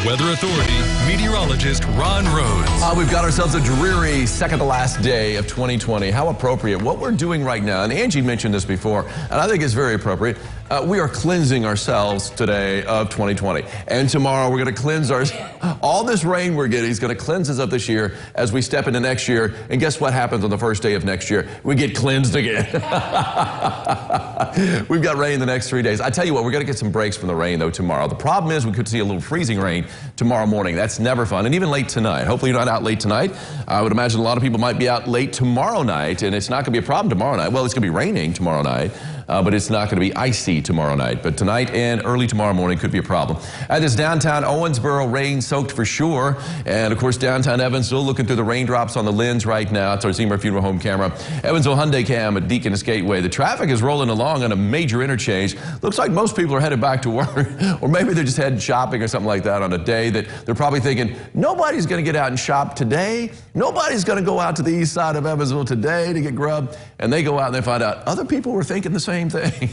Weather Authority meteorologist Ron Rhodes. We've got ourselves a dreary second to last day of 2020. How appropriate. What we're doing right now, and Angie mentioned this before, and I think it's very appropriate. We are cleansing ourselves today of 2020. And tomorrow we're going to cleanse all this rain we're getting is going to cleanse us up this year as we step into next year. And guess what happens on the first day of next year? We get cleansed again. We've got rain the next 3 days. I tell you what, we're going to get some breaks from the rain, though, tomorrow. The problem is we could see a little freezing rain tomorrow morning. That's never fun. And even late tonight. Hopefully you're not out late tonight. I would imagine a lot of people might be out late tomorrow night, and it's not going to be a problem tomorrow night. Well, it's going to be raining tomorrow night. But it's not going to be icy tomorrow night. But tonight and early tomorrow morning could be a problem. At this downtown Owensboro, rain soaked for sure. And of course, downtown Evansville, looking through the raindrops on the lens right now. It's our Zimmer Funeral Home camera. Evansville Hyundai Cam at Deaconess Gateway. The traffic is rolling along on a major interchange. Looks like most people are headed back to work. Or maybe they're just heading shopping or something like that on a day that they're probably thinking, nobody's going to get out and shop today. Nobody's going to go out to the east side of Evansville today to get grub. And they go out and they find out other people were thinking the same thing.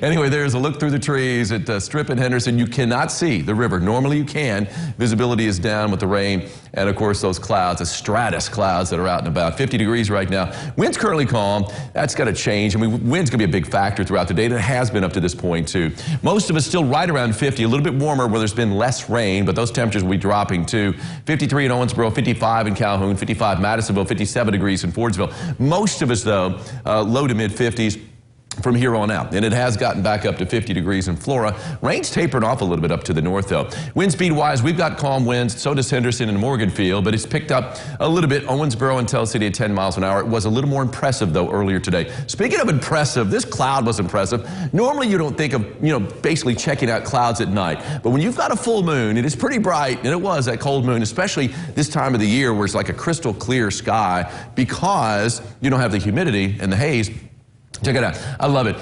Anyway, there's a look through the trees at Strip and Henderson. You cannot see the river. Normally you can. Visibility is down with the rain. And of course those clouds, the stratus clouds that are out and about. 50 degrees right now. Wind's currently calm. That's got to change. I mean, wind's going to be a big factor throughout the day. And it has been up to this point too. Most of us still right around 50, a little bit warmer where there's been less rain, but those temperatures will be dropping too. 53 in Owensboro, 55 in Calhoun, 55 Madisonville, 57 degrees in Fordsville. Most of us though, low to mid 50s. From here on out. And it has gotten back up to 50 degrees in Flora. Rain's tapering off a little bit up to the north, though. Wind speed wise, we've got calm winds. So does Henderson and Morganfield, but it's picked up a little bit. Owensboro and Tell City at 10 miles an hour. It was a little more impressive, though, earlier today. Speaking of impressive, this cloud was impressive. Normally, you don't think of, basically checking out clouds at night. But when you've got a full moon, it is pretty bright, and it was that cold moon, especially this time of the year where it's like a crystal clear sky because you don't have the humidity and the haze. Check it out. I love it.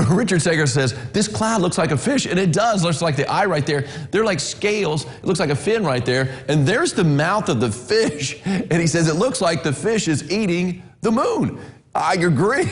Richard Sager says, this cloud looks like a fish, and it does. Looks like the eye right there. They're like scales. It looks like a fin right there, and there's the mouth of the fish, and he says it looks like the fish is eating the moon. I agree.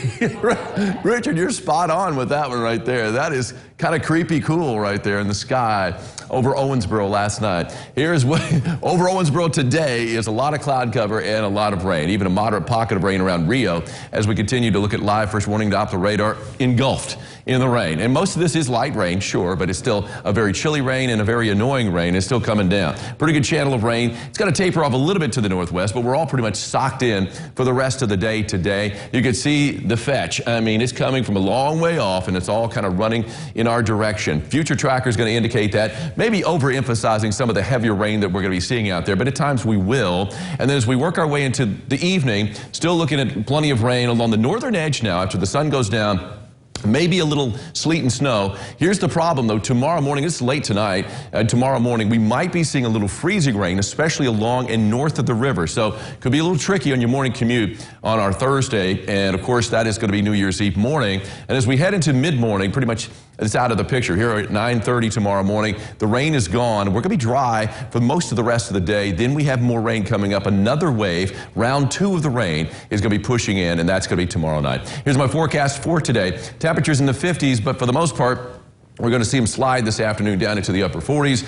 Richard, you're spot on with that one right there. That is kind of creepy cool right there in the sky over Owensboro last night. Here's what over Owensboro today is a lot of cloud cover and a lot of rain, even a moderate pocket of rain around Rio as we continue to look at live first warning Doppler radar engulfed in the rain. And most of this is light rain, sure, but it's still a very chilly rain and a very annoying rain. It's still coming down. Pretty good channel of rain. It's going to taper off a little bit to the northwest, but we're all pretty much socked in for the rest of the day today. You can see the fetch. I mean, it's coming from a long way off, and it's all kind of running in our direction. Future tracker is going to indicate that, maybe overemphasizing some of the heavier rain that we're going to be seeing out there, but at times we will. And then as we work our way into the evening, still looking at plenty of rain along the northern edge now after the sun goes down. Maybe a little sleet and snow. Here's the problem, though. Tomorrow morning, it's late tonight, tomorrow morning, we might be seeing a little freezing rain, especially along and north of the river. So could be a little tricky on your morning commute on our Thursday. And, of course, that is going to be New Year's Eve morning. And as we head into mid-morning, pretty much it's out of the picture. Here at 9:30 tomorrow morning, the rain is gone. We're going to be dry for most of the rest of the day. Then we have more rain coming up. Another wave, round 2 of the rain, is going to be pushing in, and that's going to be tomorrow night. Here's my forecast for today. Temperatures in the 50s, but for the most part, we're going to see them slide this afternoon down into the upper 40s.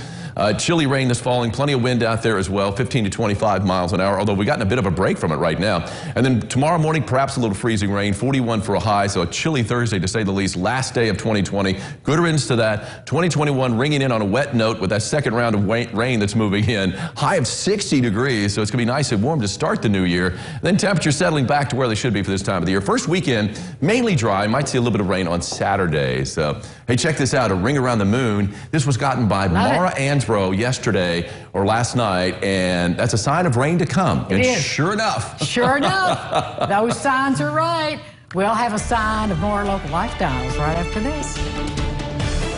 Chilly rain is falling, plenty of wind out there as well, 15 to 25 miles an hour, although we've gotten a bit of a break from it right now. And then tomorrow morning, perhaps a little freezing rain, 41 for a high, so a chilly Thursday to say the least. Last day of 2020, good riddance to that. 2021 ringing in on a wet note with that second round of rain that's moving in. High of 60 degrees, so it's going to be nice and warm to start the new year. And then temperatures settling back to where they should be for this time of the year. First weekend, mainly dry, might see a little bit of rain on Saturday. So, hey, check this out, a ring around the moon. This was gotten by Mara Ansbro yesterday or last night, and that's a sign of rain to come. It is. Sure enough. Sure enough. Those signs are right. We'll have a sign of more local lifestyles right after this.